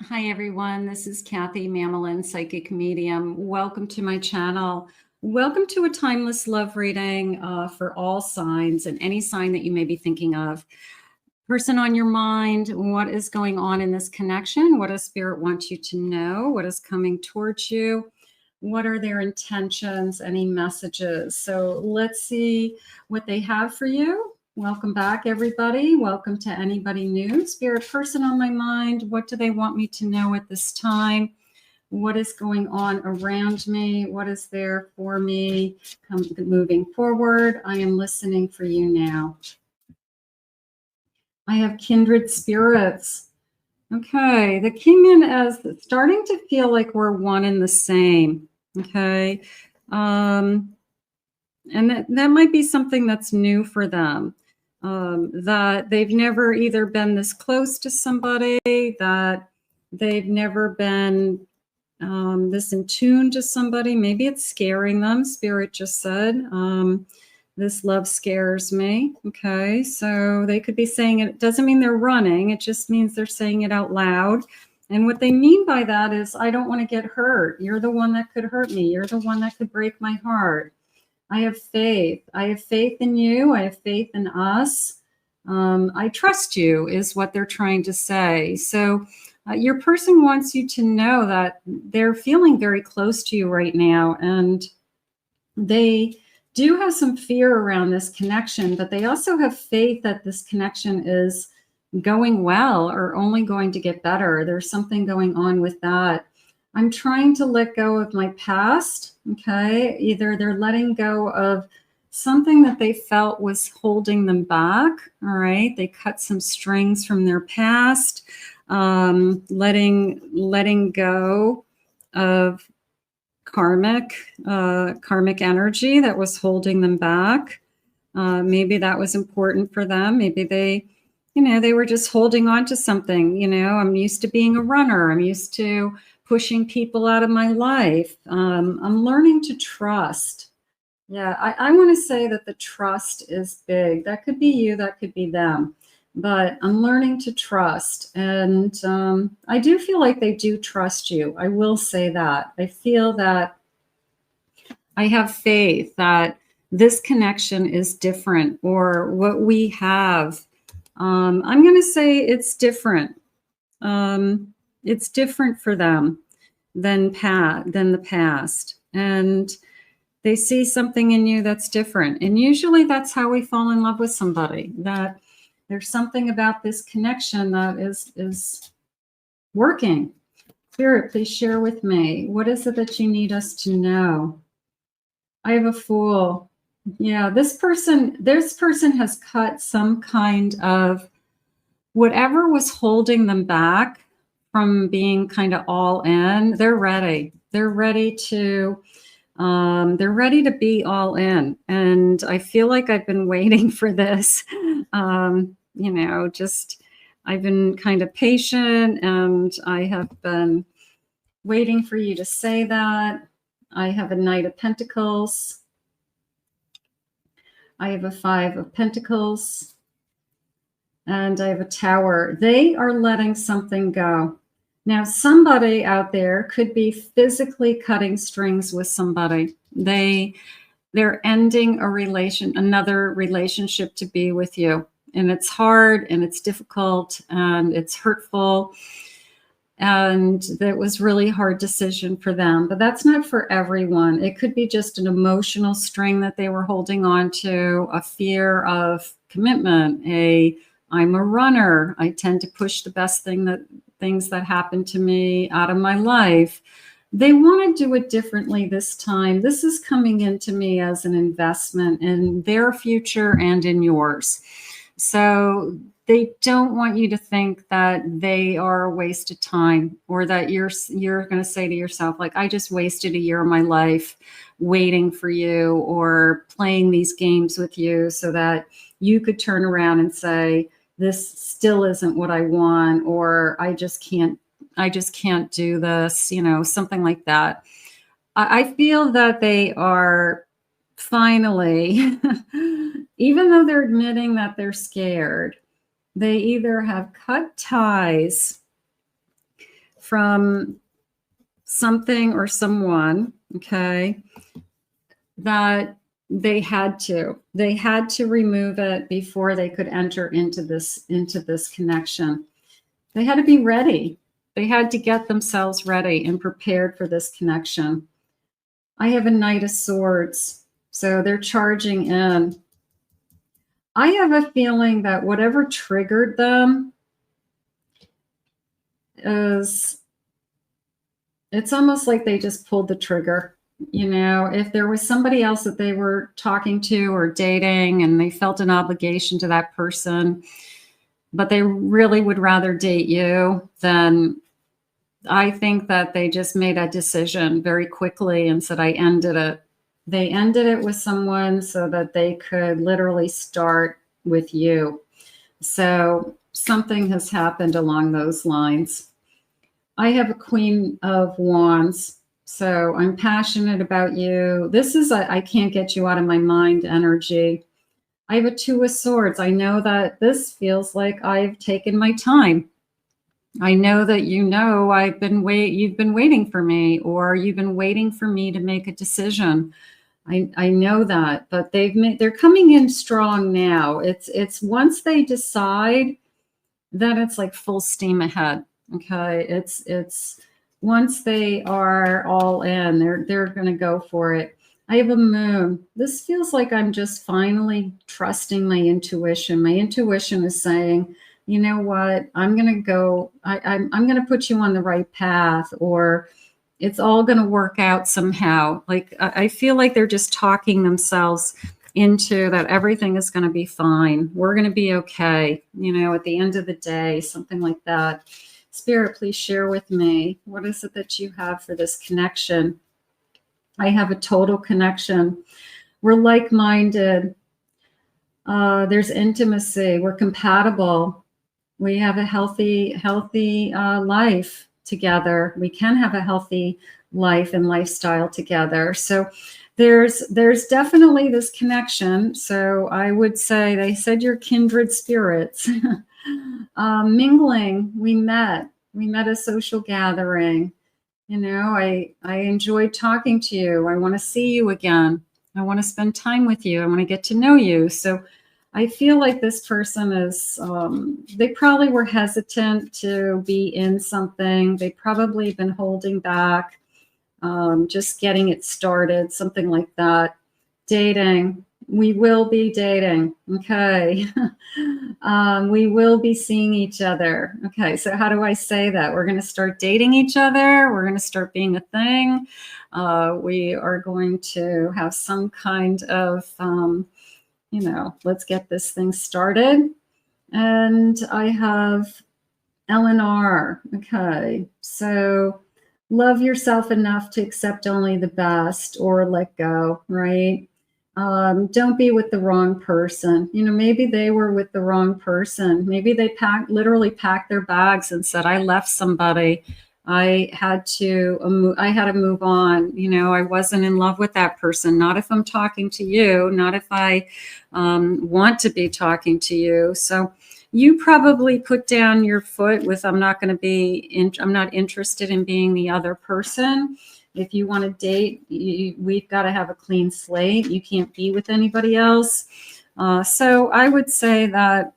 Hi, everyone. This is Kathy Mamelin, Psychic Medium. Welcome to my channel. Welcome to a timeless love reading for all signs and any sign that you may be thinking of. Person on your mind, what is going on in this connection? What does Spirit want you to know? What is coming towards you? What are their intentions? Any messages? So let's see what they have for you. Welcome back, everybody. Welcome to anybody new. Spirit person on my mind, what do they want me to know at this time? What is going on around me? What is there for me moving forward? I am listening for you now. I have kindred spirits. Okay, they came in as starting to feel like we're one and the same. Okay, and that might be something that's new for them. That they've never either been this close to somebody, that they've never been this in tune to somebody. Maybe it's scaring them. Spirit just said, this love scares me. Okay, so they could be saying it. It doesn't mean they're running. It just means they're saying it out loud. And what they mean by that is, I don't want to get hurt. You're the one that could hurt me. You're the one that could break my heart. I have faith. I have faith in you. I have faith in us. I trust you is what they're trying to say. So your person wants you to know that they're feeling very close to you right now. And they do have some fear around this connection, but they also have faith that this connection is going well or only going to get better. There's something going on with that. I'm trying to let go of my past, okay? Either they're letting go of something that they felt was holding them back, all right? They cut some strings from their past, letting go of karmic energy that was holding them back. Maybe that was important for them. Maybe they were just holding on to something. I'm used to being a runner. I'm used to pushing people out of my life. I'm learning to trust. Yeah, I want to say that the trust is big. That could be you, that could be them. But I'm learning to trust. And I do feel like they do trust you. I will say that. I feel that I have faith that this connection is different, or what we have. I'm going to say it's different. It's different for them than the past. And they see something in you that's different. And usually that's how we fall in love with somebody, that there's something about this connection that is working. Spirit, please share with me. What is it that you need us to know? I have a Fool. Yeah, this person has cut some kind of whatever was holding them back from being kind of all in. They're ready. They're ready to be all in. And I feel like I've been waiting for this. I've been kind of patient, and I have been waiting for you to say that. I have a Knight of Pentacles. I have a Five of Pentacles. And I have a Tower. They are letting something go. Now, somebody out there could be physically cutting strings with somebody. They're ending another relationship to be with you. And it's hard, and it's difficult, and it's hurtful. And that was really hard decision for them. But that's not for everyone. It could be just an emotional string that they were holding on to, a fear of commitment, I'm a runner. I tend to push the best things that happen to me out of my life. They want to do it differently this time. This is coming into me as an investment in their future and in yours. So they don't want you to think that they are a waste of time, or that you're going to say to yourself, like, I just wasted a year of my life waiting for you, or playing these games with you so that you could turn around and say, this still isn't what I want, or I just can't do this, something like that. I feel that they are finally, even though they're admitting that they're scared, they either have cut ties from something or someone, okay, that they had to remove it before they could enter into this connection. They had to be ready. They had to get themselves ready and prepared for this connection. I have a Knight of Swords, so they're charging in. I have a feeling that whatever triggered them is, it's almost like they just pulled the trigger. You know, if there was somebody else that they were talking to or dating and they felt an obligation to that person, but they really would rather date you, then I think that they just made a decision very quickly and said, I ended it. They ended it with someone so that they could literally start with you. So something has happened along those lines. I have a Queen of Wands. So I'm passionate about you. This is a I can't get you out of my mind energy. I have a Two of Swords. I know that this feels like I've taken my time. I know that you've been waiting for me, or you've been waiting for me to make a decision. I know that, but they're coming in strong now. It's once they decide, then it's like full steam ahead. Okay. It's once they are all in, they're going to go for it. I have a Moon. This feels like I'm just finally trusting my intuition. My intuition is saying, you know what, I'm going to go, I'm going to put you on the right path, or it's all going to work out somehow. Like, I feel like they're just talking themselves into that everything is going to be fine. We're going to be okay. You know, at the end of the day, something like that. Spirit, please share with me. What is it that you have for this connection? I have a total connection. We're like-minded. There's intimacy. We're compatible. We have a healthy life together. We can have a healthy life and lifestyle together. So there's definitely this connection. So I would say, they said you're kindred spirits. Mingling, we met a social gathering. You know, I enjoyed talking to you. I want to see you again. I want to spend time with you. I want to get to know you. So I feel like this person is, they probably were hesitant to be in something. They probably been holding back, just getting it started, something like that. Dating. We will be dating. Okay. We will be seeing each other. Okay. So how do I say that? We're going to start dating each other. We're going to start being a thing. We are going to have some kind of, you know, let's get this thing started. And I have Eleanor. Okay. So love yourself enough to accept only the best, or let go, right? Don't be with the wrong person. You know, maybe they were with the wrong person. Maybe they literally packed their bags and said, I left somebody. I had to move on. You know, I wasn't in love with that person. Not if I'm talking to you, not if I want to be talking to you. So you probably put down your foot with, I'm not interested in being the other person. If you want to date, we've got to have a clean slate. You can't be with anybody else. So I would say that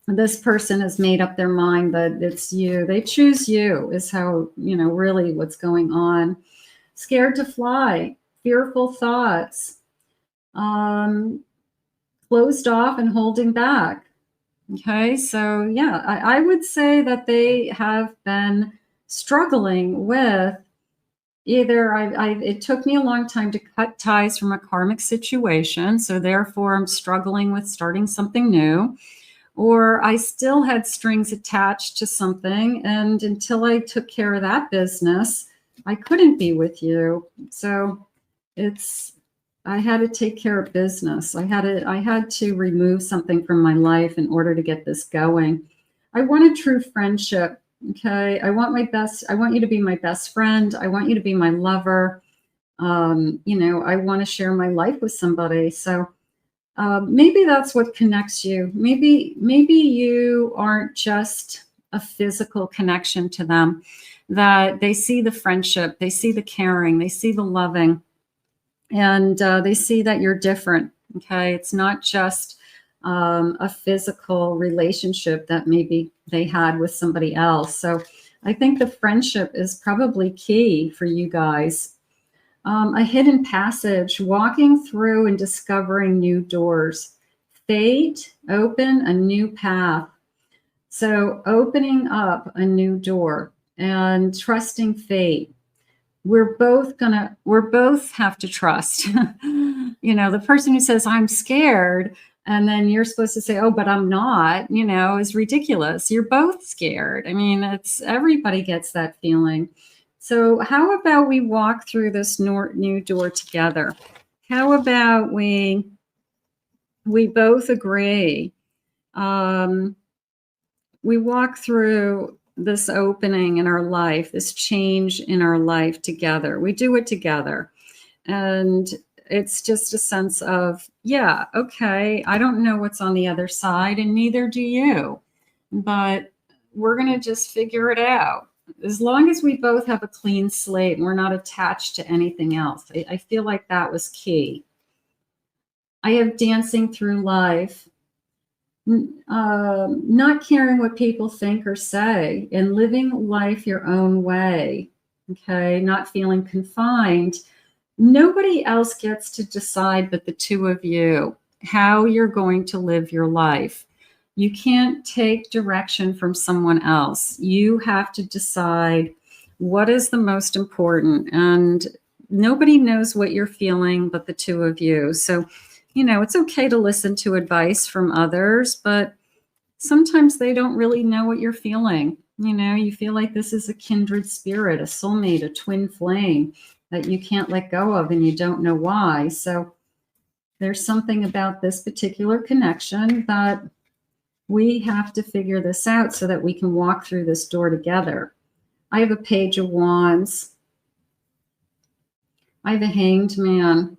this person has made up their mind that it's you. They choose you, is how, you know, really what's going on. Scared to fly, fearful thoughts, closed off and holding back. Okay, so yeah, I would say that they have been struggling with either it took me a long time to cut ties from a karmic situation, so therefore I'm struggling with starting something new, or I still had strings attached to something, and until I took care of that business, I couldn't be with you. So I had to take care of business. I had to remove something from my life in order to get this going. I want a true friendship. Okay. I want you to be my best friend. I want you to be my lover. You know, I want to share my life with somebody. So maybe that's what connects you. Maybe you aren't just a physical connection to them, that they see the friendship, they see the caring, they see the loving, and they see that you're different. Okay. It's not just a physical relationship that maybe they had with somebody else. So I think the friendship is probably key for you guys. A hidden passage, walking through and discovering new doors. Fate, open a new path. So opening up a new door and trusting fate. We're both have to trust. You know, the person who says, I'm scared, and then you're supposed to say, oh, but I'm not, you know, is ridiculous. You're both scared. I mean, everybody gets that feeling. So how about we walk through this new door together? How about we both agree? We walk through this opening in our life, this change in our life together. We do it together. And it's just a sense of, yeah, okay, I don't know what's on the other side, and neither do you. But we're going to just figure it out. As long as we both have a clean slate and we're not attached to anything else. I feel like that was key. I have dancing through life. Not caring what people think or say, and living life your own way. Okay, not feeling confined. Nobody else gets to decide but the two of you how you're going to live your life. You can't take direction from someone else. You have to decide what is the most important, and nobody knows what you're feeling but the two of you. So, you know, it's okay to listen to advice from others, but sometimes they don't really know what you're feeling. You know, you feel like this is a kindred spirit, a soulmate, a twin flame that you can't let go of, and you don't know why. So there's something about this particular connection that we have to figure this out so that we can walk through this door together. I have a Page of Wands. I have a Hanged Man.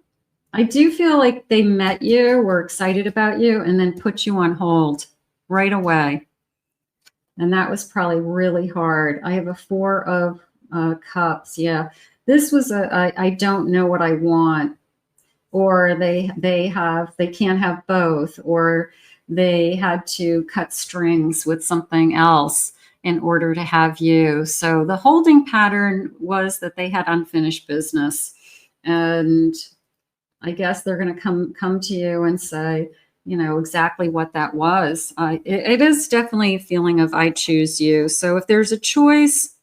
I do feel like they met you, were excited about you, and then put you on hold right away. And that was probably really hard. I have a Four of Cups. Yeah. This was I don't know what I want, or they can't have both, or they had to cut strings with something else in order to have you. So the holding pattern was that they had unfinished business, and I guess they're going to come to you and say, you know, exactly what that was. It is definitely a feeling of I choose you. So if there's a choice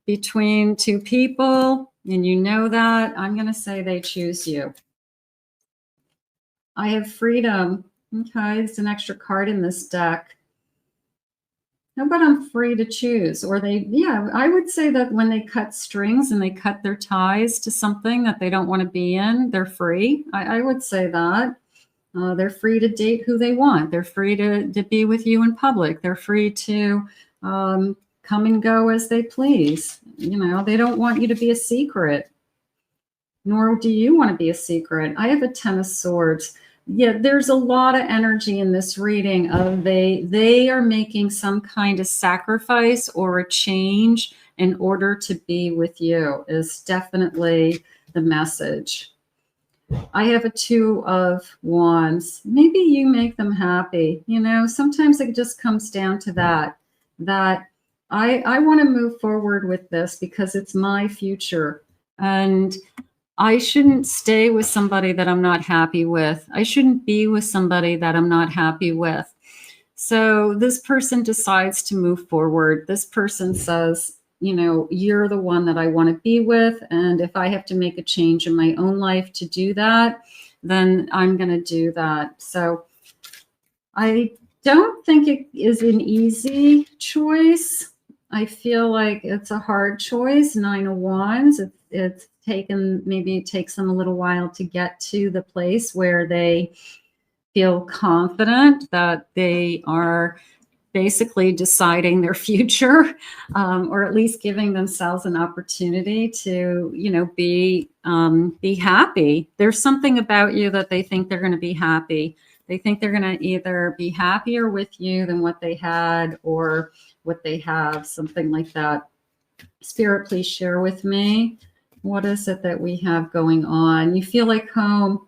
between two people, and you know that, I'm going to say they choose you. I have Freedom. Okay, it's an extra card in this deck. How about I'm free to choose? Or I would say that when they cut strings and they cut their ties to something that they don't want to be in, they're free. I would say that. They're free to date who they want. They're free to be with you in public. They're free to come and go as they please. You know, they don't want you to be a secret, nor do you want to be a secret. I have a Ten of Swords. Yeah, there's a lot of energy in this reading of they are making some kind of sacrifice or a change in order to be with you, is definitely the message. I have a Two of Wands. Maybe you make them happy. You know, sometimes it just comes down to that I want to move forward with this because it's my future. And I shouldn't stay with somebody that I'm not happy with. I shouldn't be with somebody that I'm not happy with. So this person decides to move forward. This person says, you know, you're the one that I want to be with. And if I have to make a change in my own life to do that, then I'm going to do that. So I don't think it is an easy choice. I feel like it's a hard choice. Nine of Wands. It's taken, maybe it takes them a little while to get to the place where they feel confident that they are basically deciding their future, or at least giving themselves an opportunity to, you know, be happy. There's something about you that they think they're going to be happy. They think they're going to either be happier with you than what they had or what they have, something like that. Spirit, please share with me. What is it that we have going on? You feel like home.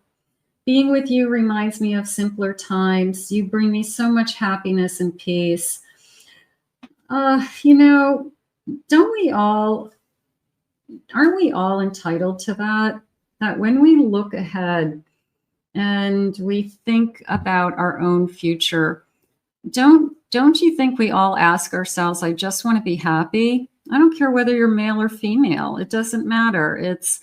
Being with you reminds me of simpler times. You bring me so much happiness and peace. You know, aren't we all entitled to that? That when we look ahead and we think about our own future, don't you think we all ask ourselves, I just want to be happy? I don't care whether you're male or female. It doesn't matter. It's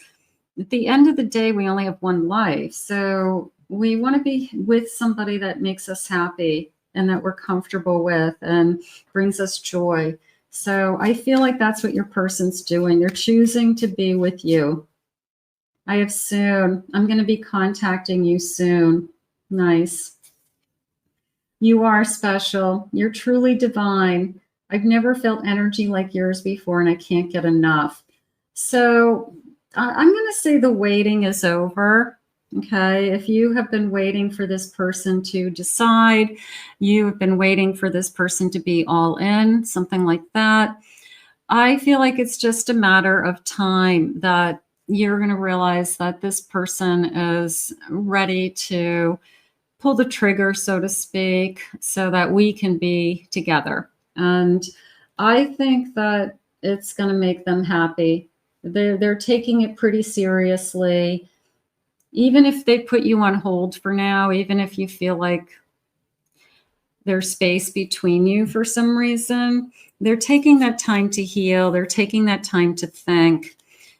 at the end of the day, we only have one life. So we want to be with somebody that makes us happy and that we're comfortable with and brings us joy. So I feel like that's what your person's doing. They're choosing to be with you. I'm going to be contacting you soon. Nice. You are special. You're truly divine. I've never felt energy like yours before, and I can't get enough. So I'm going to say the waiting is over. Okay. If you have been waiting for this person to decide, you have been waiting for this person to be all in, something like that. I feel like it's just a matter of time that you're going to realize that this person is ready to pull the trigger, so to speak, so that we can be together. And I think that it's going to make them happy. They're taking it pretty seriously. Even if they put you on hold for now, even if you feel like there's space between you for some reason, they're taking that time to heal. They're taking that time to think.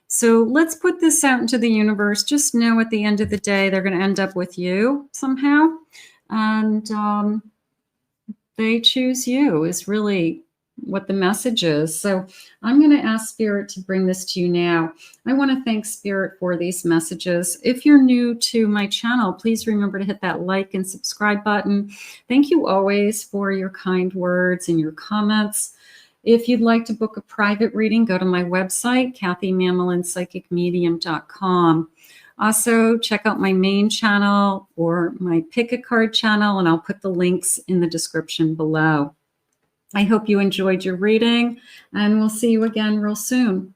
So let's put this out into the universe. Just know at the end of the day, they're going to end up with you somehow. And they choose you is really what the message is. So I'm going to ask Spirit to bring this to you now. I want to thank Spirit for these messages. If you're new to my channel, please remember to hit that like and subscribe button. Thank you always for your kind words and your comments. If you'd like to book a private reading, go to my website, KathyMammelin.psychicmedium.com. Also, check out my main channel or my Pick a Card channel, and I'll put the links in the description below. I hope you enjoyed your reading, and we'll see you again real soon.